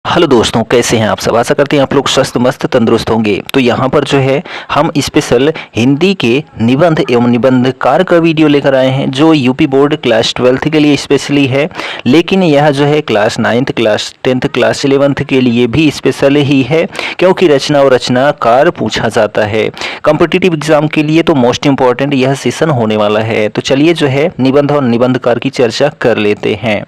Hello दोस्तों, कैसे हैं आप सब। आशा करते हैं आप लोग स्वस्थ मस्त तंदुरुस्त होंगे। तो यहाँ पर जो है हम स्पेशल हिंदी के निबंध एवं निबंधकार का वीडियो लेकर आए हैं, जो यूपी बोर्ड क्लास 12th के लिए स्पेशली है। लेकिन यह जो है class 9th class 10th class 11th के लिए भी स्पेशल ही है, क्योंकि रचना और रचनाकार पूछा जाता है। कॉम्पिटिटिव एग्जाम के लिए तो मोस्ट इम्पॉर्टेंट यह सेशन होने वाला है। तो चलिए जो है निबंध और निबंधकार की चर्चा कर लेते हैं।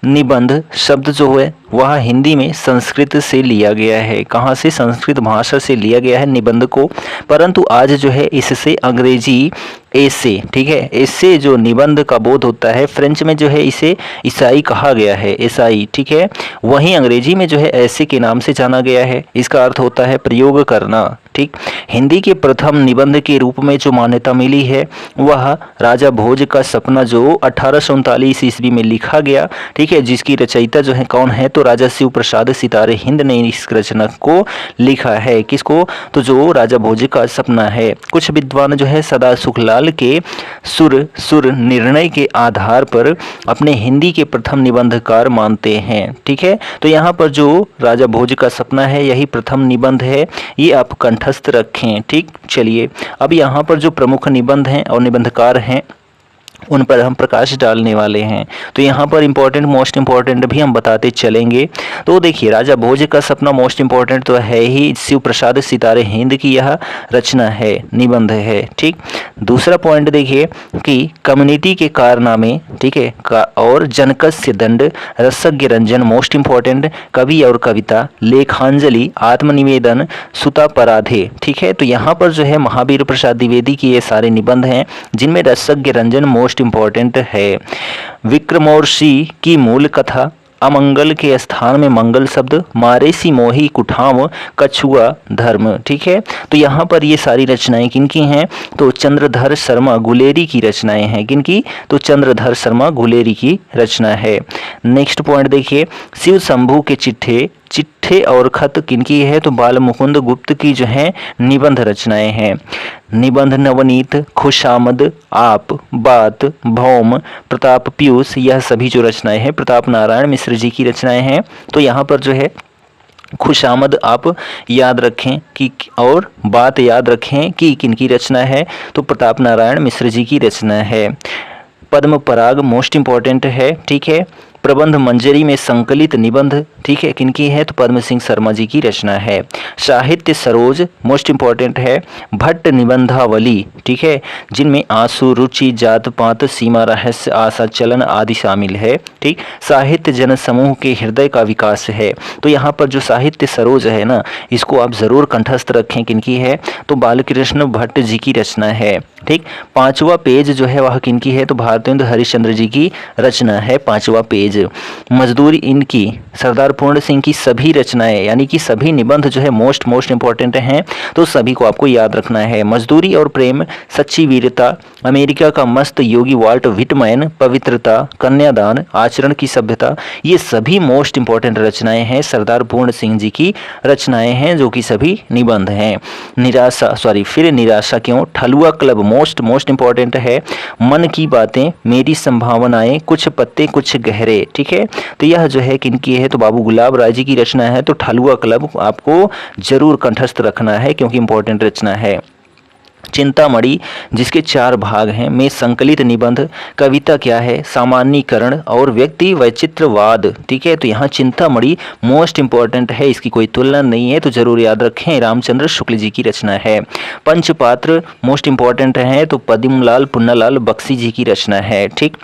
निबंध शब्द जो है वह हिंदी में संस्कृत से लिया गया है। कहाँ से? संस्कृत भाषा से लिया गया है निबंध को। परंतु आज जो है इससे अंग्रेजी एसे, ठीक है, एसे जो निबंध का बोध होता है, फ्रेंच में जो है इसे ईसाई कहा गया है, ईसाई, ठीक है। वहीं अंग्रेजी में जो है ऐसे के नाम से जाना गया है। इसका अर्थ होता है प्रयोग करना, ठीक। हिंदी के प्रथम निबंध के रूप में जो मान्यता मिली है वह राजा भोज का सपना, जो 1839 ईस्वी में लिखा गया, ठीक है। जिसकी रचयिता जो है कौन है? तो राजा शिव प्रसाद सितारे हिंद ने इस रचना को लिखा है। किसको? तो जो राजा भोज का सपना है। कुछ विद्वान जो है सदा सुखलाल के सुर निर्णय के आधार पर अपने हिंदी के प्रथम निबंधकार मानते हैं, ठीक है। तो यहाँ पर जो राजा भोज का सपना है यही प्रथम निबंध है, ये आप कंठस्थ रखें, ठीक। चलिए अब यहाँ पर जो प्रमुख निबंध हैं और निबंधकार हैं उन पर हम प्रकाश डालने वाले हैं। तो यहाँ पर इम्पोर्टेंट मोस्ट इम्पोर्टेंट भी हम बताते चलेंगे। तो देखिए, राजा भोज का सपना मोस्ट इम्पोर्टेंट तो है ही, शिव प्रसाद सितारे हिंद की यह रचना है, निबंध है, ठीक। दूसरा पॉइंट देखिए कि कम्युनिटी के कारनामे, ठीक है, और जनकस्य दंड, रसज्ञ रंजन मोस्ट इम्पोर्टेंट, कवि और कविता, लेखांजलि, आत्मनिवेदन, सुता पराधे, ठीक है। तो यहाँ पर जो है महावीर प्रसाद द्विवेदी की ये सारे निबंध हैं, जिनमें रसज्ञ रंजन मोस्ट इम्पोर्टेंट है। विक्रमोर्वशी की मूल कथा, अमंगल के स्थान में मंगल शब्द, मारेसी मोही कुठाम कछुआ धर्म, ठीक है। तो यहाँ पर ये सारी रचनाएं किनकी हैं? तो चंद्रधर शर्मा गुलेरी की रचनाएं हैं। किनकी? तो चंद्रधर शर्मा गुलेरी की रचना है। नेक्स्ट पॉइंट देखिए, शिव शंभू के चिट्ठे और खत किनकी है? तो बाल मुकुंद गुप्त की जो है निबंध रचनाएं हैं। निबंध नवनीत, खुशामद, आप, बात, भौम, प्रताप पीयूष, यह सभी जो रचनाएं हैं प्रताप नारायण मिश्र जी की रचनाएं हैं। तो यहाँ पर जो है खुशामद आप याद रखें कि, और बात याद रखें कि किनकी रचना है? तो प्रताप नारायण मिश्र जी की रचना है। पद्म पराग मोस्ट इम्पॉर्टेंट है, ठीक है। प्रबंध मंजरी में संकलित निबंध, ठीक है, किनकी है? तो पद्म सिंह शर्मा जी की रचना है। साहित्य सरोज मोस्ट इम्पॉर्टेंट है। भट्ट निबंधावली, ठीक है, जिनमें आंसू, रुचि, जात पात, सीमा, रहस्य, आशा, चलन आदि शामिल है, ठीक। साहित्य जन समूह के हृदय का विकास है। तो यहाँ पर जो साहित्य सरोज है ना, इसको आप जरूर कंठस्थ रखें, किनकी है? तो बालकृष्ण भट्ट जी की रचना है, ठीक। पांचवा पेज जो है वह किनकी है? तो भारतेंदु हरिश्चंद्र जी की रचना है, पांचवा पेज। मजदूरी इनकी, सरदार पूर्ण सिंह की सभी रचनाएं, यानी कि सभी निबंध जो है मोस्ट इंपॉर्टेंट हैं, तो सभी को आपको याद रखना है। मजदूरी और प्रेम, सच्ची वीरता, अमेरिका का मस्त योगी वाल्ट व्हिटमैन, पवित्रता, कन्यादान, आचरण की सभ्यता, ये सभी मोस्ट इंपॉर्टेंट रचनाएं हैं, सरदार पूर्ण सिंह जी की रचनाएं हैं, जो कि सभी निबंध हैं। निराशा क्यों, ठलुआ क्लब मोस्ट इंपॉर्टेंट है। मन की बातें, मेरी संभावनाएं, कुछ पत्ते कुछ गहरे, ठीक है। तो यह जो है किनकी है? तो बाबू गुलाब राय जी की रचना है। तो ठलुआ क्लब आपको जरूर कंठस्थ रखना है, क्योंकि इंपॉर्टेंट रचना है। चिंतामणि, जिसके 4 भाग हैं, में संकलित निबंध। कविता क्या है? सामान्यीकरण और व्यक्ति वैचित्रवाद, ठीक है। तो यहाँ चिंतामणि मोस्ट इंपॉर्टेंट है, इसकी कोई तुलना नहीं है, तो जरूर याद रखें, रामचंद्र शुक्ल जी की रचना है। पंचपात्र मोस्ट इंपॉर्टेंट है, तो पद्मलाल पुन्नालाल बख्शी जी की रचना है, ठीक।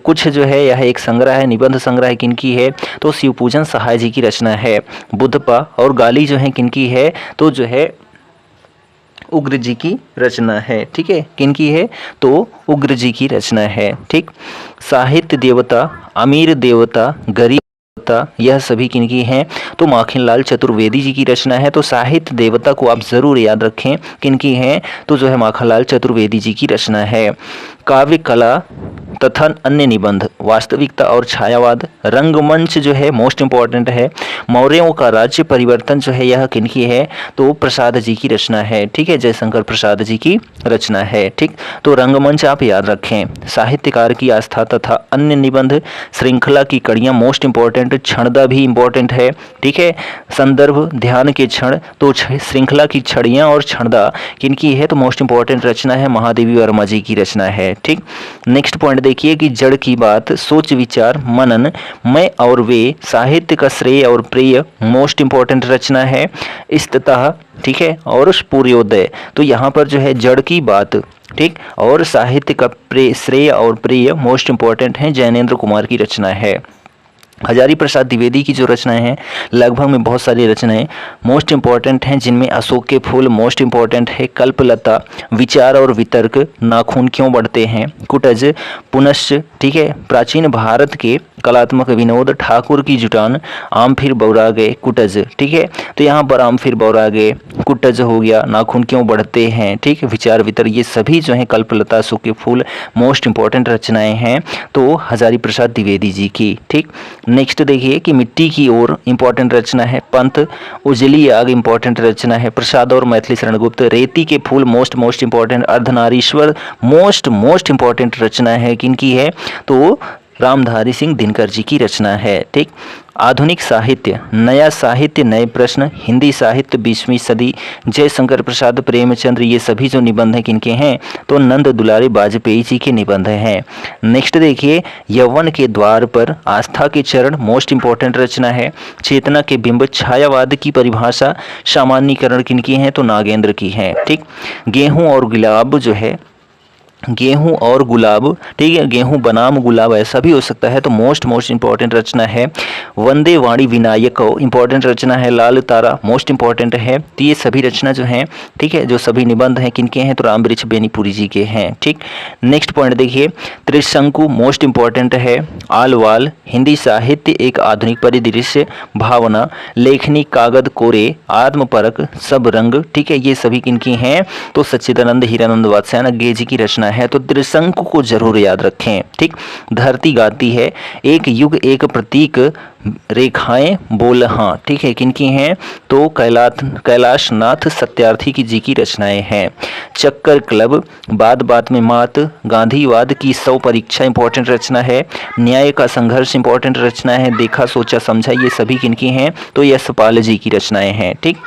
कुछ जो है यह एक संग्रह है, निबंध संग्रह है, किनकी है? तो शिवपूजन सहाय जी की रचना है। बुद्धपा और गाली जो है किनकी है? तो जो है उग्र जी की रचना है, ठीक है। किनकी है? तो उग्र जी की रचना है, ठीक। साहित्य देवता, अमीर देवता, गरीब देवता, यह सभी किनकी हैं? तो माखनलाल चतुर्वेदी जी की रचना है। तो साहित्य देवता को आप जरूर याद रखें, किनकी हैं? तो जो है माखनलाल चतुर्वेदी जी की रचना है। काव्य कला तथा अन्य निबंध, वास्तविकता और छायावाद, रंगमंच जो है मोस्ट इम्पॉर्टेंट है, मौर्यों का राज्य परिवर्तन जो है यह किनकी है, तो प्रसाद जी की रचना है। ठीक है, जयशंकर प्रसाद जी की रचना है। ठीक, तो रंगमंच आप याद रखें। साहित्यकार की आस्था तथा अन्य निबंध, श्रृंखला की कड़ियाँ मोस्ट इम्पॉर्टेंट, क्षणदा भी इम्पॉर्टेंट है। ठीक है, संदर्भ ध्यान के क्षण, तो श्रृंखला की छड़ियाँ और क्षणदा किनकी है, तो मोस्ट इम्पॉर्टेंट रचना है, महादेवी वर्मा जी की रचना है। ठीक, नेक्स्ट पॉइंट देखिए कि जड़ की बात, सोच विचार मनन, मैं और वे, साहित्य का श्रेय और प्रिय मोस्ट इम्पॉर्टेंट रचना है, इस्ततः, ठीक है, और पूर्योदय। तो यहाँ पर जो है जड़ की बात, ठीक, और साहित्य का श्रेय और प्रिय मोस्ट इम्पॉर्टेंट है, जैनेन्द्र कुमार की रचना है। हजारी प्रसाद द्विवेदी की जो रचनाएं हैं, लगभग में बहुत सारी रचनाएं मोस्ट इम्पॉर्टेंट हैं, जिनमें अशोक के फूल मोस्ट इम्पॉर्टेंट है, कल्पलता, विचार और वितर्क, नाखून क्यों बढ़ते हैं, कुटज, पुनश्च, ठीक है, प्राचीन भारत के कलात्मक विनोद, ठाकुर की जुटान, आम फिर बौरा गए, कुटज। ठीक है, तो यहाँ पर आम फिर बौरा गए, कुटज हो गया, नाखून क्यों बढ़ते हैं, ठीक, विचार वितर्क, ये सभी जो है कल्पलता, अशोक के फूल मोस्ट इम्पॉर्टेंट रचनाएं हैं, तो हजारी प्रसाद द्विवेदी जी की। ठीक, नेक्स्ट देखिए कि मिट्टी की ओर इंपॉर्टेंट रचना है, पंत, उजली आग इंपॉर्टेंट रचना है, प्रसाद और मैथिली शरण गुप्त, रेती के फूल most important, Ardhnarishwar most important रचना है, किनकी है, तो रामधारी सिंह दिनकर जी की रचना है। ठीक, आधुनिक साहित्य, नया साहित्य, नए प्रश्न, हिंदी साहित्य 20वीं सदी, जयशंकर प्रसाद, प्रेमचंद्र, ये सभी जो निबंध हैं किनके हैं, तो नंद दुलारी वाजपेयी जी के निबंध हैं। नेक्स्ट देखिए, यौवन के द्वार पर, आस्था के चरण मोस्ट इंपॉर्टेंट रचना है, चेतना के बिंब, छायावाद की परिभाषा, सामान्यीकरण किनकी हैं, तो नागेंद्र की हैं। ठीक, गेहूं और गुलाब जो है, गेहूं और गुलाब, ठीक है, गेहूं बनाम गुलाब ऐसा भी हो सकता है, तो मोस्ट इंपॉर्टेंट रचना है, वंदे वाणी विनायक इंपॉर्टेंट रचना है, लाल तारा मोस्ट इंपॉर्टेंट है। तो ये सभी रचना जो हैं, ठीक है, जो सभी निबंध हैं किनके हैं, तो रामवृक्ष बेनीपुरी जी के हैं। ठीक, नेक्स्ट पॉइंट देखिए, त्रिशंकु मोस्ट इंपॉर्टेंट है, आलवाल, हिंदी साहित्य एक आधुनिक परिदृश्य, भावना, लेखनी, कागद कोरे, आत्मपरक, सब रंग, ठीक है, ये सभी किनकी हैं, तो सच्चिदानंद हीरानंद वात्स्यायन गे जी की रचना है, तो त्रिशंकु को जरूर याद रखें। ठीक, धरती गाती है, एक युग एक प्रतीक, रेखाएं बोल हाँ, ठीक है, किनकी हैं, तो कैलाशनाथ सत्यार्थी की जी की रचनाएं हैं। चक्कर क्लब, बात बात में मात, गांधीवाद की 100 परीक्षा इंपॉर्टेंट रचना है, न्याय का संघर्ष इंपॉर्टेंट रचना है, देखा सोचा समझा, ये सभी किनकी हैं, तो यशपाल जी की रचनाएं हैं। ठीक,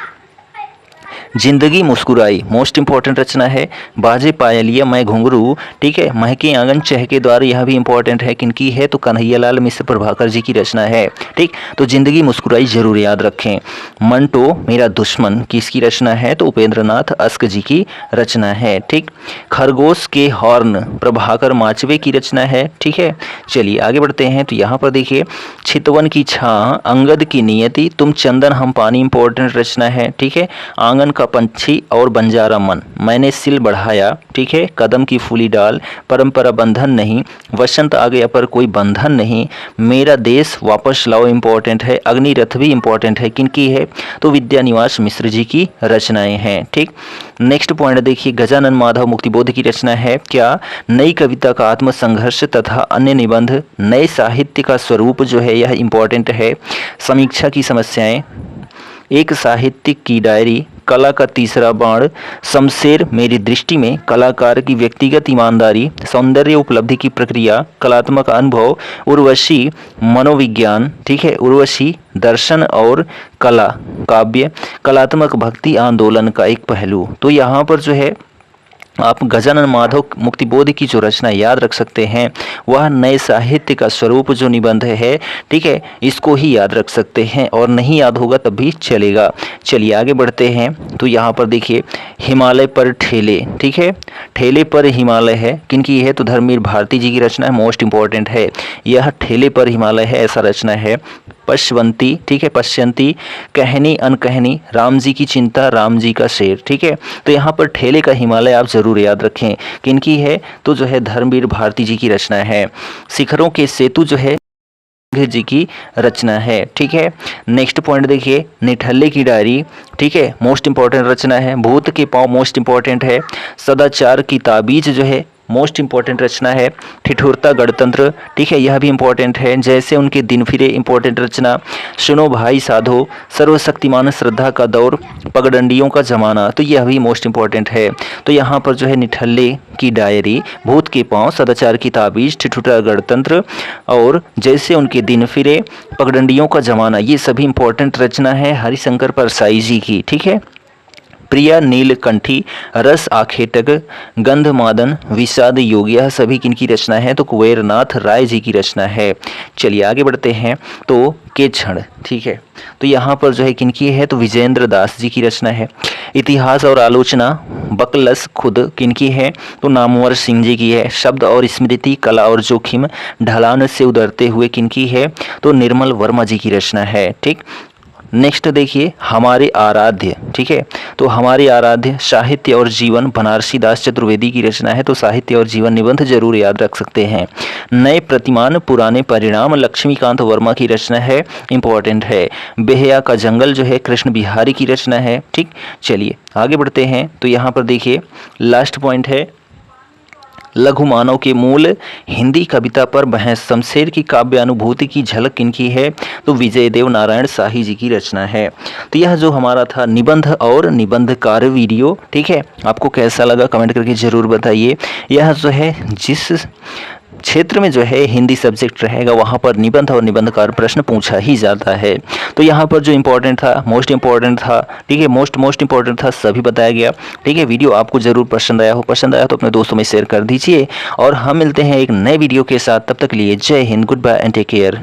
जिंदगी मुस्कुराई मोस्ट इंपॉर्टेंट रचना है, बाजे पायलिया मैं घुंघरू, ठीक है, महके आंगन चहके द्वार, यह भी इंपॉर्टेंट है, किनकी है, तो कन्हैयालाल मिश्र प्रभाकर जी की रचना है। ठीक, तो जिंदगी मुस्कुराई जरूर याद रखें। मंटो मेरा दुश्मन किसकी रचना है, तो उपेंद्रनाथ अस्क जी की रचना है। ठीक, खरगोश के हॉर्न प्रभाकर माचवे की रचना है। ठीक है, चलिए आगे बढ़ते हैं, तो यहाँ पर देखिए, चितवन की छां, अंगद की नियति, तुम चंदन हम पानी इंपॉर्टेंट रचना है। ठीक है, आंगन का पंछी और बंजारा मन, मैंने सिल बढ़ाया, ठीक है, कदम की फूली डाल, परंपरा बंधन नहीं, वसंत आ गया पर कोई बंधन नहीं, मेरा देश वापस लाओ इंपॉर्टेंट है, अग्निरथ भी इंपॉर्टेंट है, किनकी है, तो विद्यानिवास मिश्र जी की रचनाएं हैं। ठीक, नेक्स्ट पॉइंट देखिए, गजानन माधव मुक्तिबोध की रचना है, क्या, नई कविता का आत्मसंघर्ष तथा अन्य निबंध, नए साहित्य का स्वरूप जो है यह इंपॉर्टेंट है, समीक्षा की समस्याएं, एक साहित्यिक की डायरी, कला का तीसरा बाण, शमशेर मेरी दृष्टि में, कलाकार की व्यक्तिगत ईमानदारी, सौंदर्य उपलब्धि की प्रक्रिया, कलात्मक अनुभव, उर्वशी मनोविज्ञान, ठीक है, उर्वशी दर्शन और कला काव्य, कलात्मक भक्ति आंदोलन का एक पहलू। तो यहाँ पर जो है आप गजानन माधव मुक्तिबोध की जो रचना याद रख सकते हैं, वह नए साहित्य का स्वरूप जो निबंध है, ठीक है, इसको ही याद रख सकते हैं, और नहीं याद होगा तब भी चलेगा। चलिए आगे बढ़ते हैं, तो यहाँ पर देखिए, हिमालय पर ठेले, ठीक है, ठेले पर हिमालय है, किनकी है, तो धर्मवीर भारती जी की रचना है, मोस्ट इंपॉर्टेंट है, यह ठेले पर हिमालय है ऐसा रचना है। पश्यवंती, ठीक है, पश्यंती, कहनी अनकहनी, राम जी की चिंता, राम जी का शेर, ठीक है, तो यहाँ पर ठेले का हिमालय आप जरूर याद रखें, किनकी है, तो जो है धर्मवीर भारती जी की रचना है। शिखरों के सेतु जो है जी की रचना है। ठीक है, नेक्स्ट पॉइंट देखिए, निठल्ले की डायरी, ठीक है, मोस्ट इंपॉर्टेंट रचना है। भूत के पांव मोस्ट इंपॉर्टेंट है। सदाचार की ताबीज जो है मोस्ट इंपॉर्टेंट रचना है। ठिठुरता गणतंत्र, ठीक है, यह भी इंपॉर्टेंट है। जैसे उनके दिन फिरे, इंपॉर्टेंट रचना। सुनो भाई साधो, सर्वशक्तिमान श्रद्धा का दौर, पगडंडियों का जमाना, तो यह भी मोस्ट इंपॉर्टेंट है। तो यहाँ पर जो है निठल्ले की डायरी, भूत के पांव, सदाचार की ताबीज, ठिठुरता गणतंत्र और जैसे उनके दिन फिरे, पगडंडियों का जमाना, ये सभी इंपॉर्टेंट रचना है हरिशंकर परसाई जी की, ठीक है। प्रिया नीलकंठी, रस आखेटक, गंधमादन, विषाद योग, यह सभी किनकी रचना है? तो कुबेरनाथ राय जी की रचना है। चलिए आगे बढ़ते हैं। तो के क्षण, ठीक है, तो यहाँ पर जो है किनकी है? तो विजेंद्र दास जी की रचना है। इतिहास और आलोचना, बकलस खुद, किनकी है? तो नामवर सिंह जी की है। शब्द और स्मृति, कला और जोखिम, ढलान से उतरते हुए, किनकी है? तो निर्मल वर्मा जी की रचना है, ठीक। नेक्स्ट देखिए, हमारे आराध्य, ठीक है, तो हमारे आराध्य साहित्य और जीवन, बनारसी दास चतुर्वेदी की रचना है। तो साहित्य और जीवन निबंध जरूर याद रख सकते हैं। नए प्रतिमान पुराने परिणाम, लक्ष्मीकांत वर्मा की रचना है, इंपॉर्टेंट है। बेहया का जंगल जो है कृष्ण बिहारी की रचना है, ठीक। चलिए आगे बढ़ते हैं। तो यहाँ पर देखिए लास्ट पॉइंट है, लघु मानव के मूल, हिंदी कविता पर बहस, शमशेर की काव्य अनुभूति की झलक किनकी है? तो विजय देव नारायण शाही जी की रचना है। तो यह जो हमारा था निबंध और निबंधकार वीडियो, ठीक है, आपको कैसा लगा कमेंट करके ज़रूर बताइए। यह जो है जिस क्षेत्र में जो है हिंदी सब्जेक्ट रहेगा वहाँ पर निबंध और निबंधकार प्रश्न पूछा ही जाता है। तो यहाँ पर जो इम्पोर्टेंट था, मोस्ट इम्पोर्टेंट था, ठीक है, मोस्ट इम्पोर्टेंट था, सभी बताया गया, ठीक है। वीडियो आपको ज़रूर पसंद आया हो, पसंद आया तो अपने दोस्तों में शेयर कर दीजिए और हम मिलते हैं एक नए वीडियो के साथ। तब तक के लिए Jai Hind, goodbye and take care.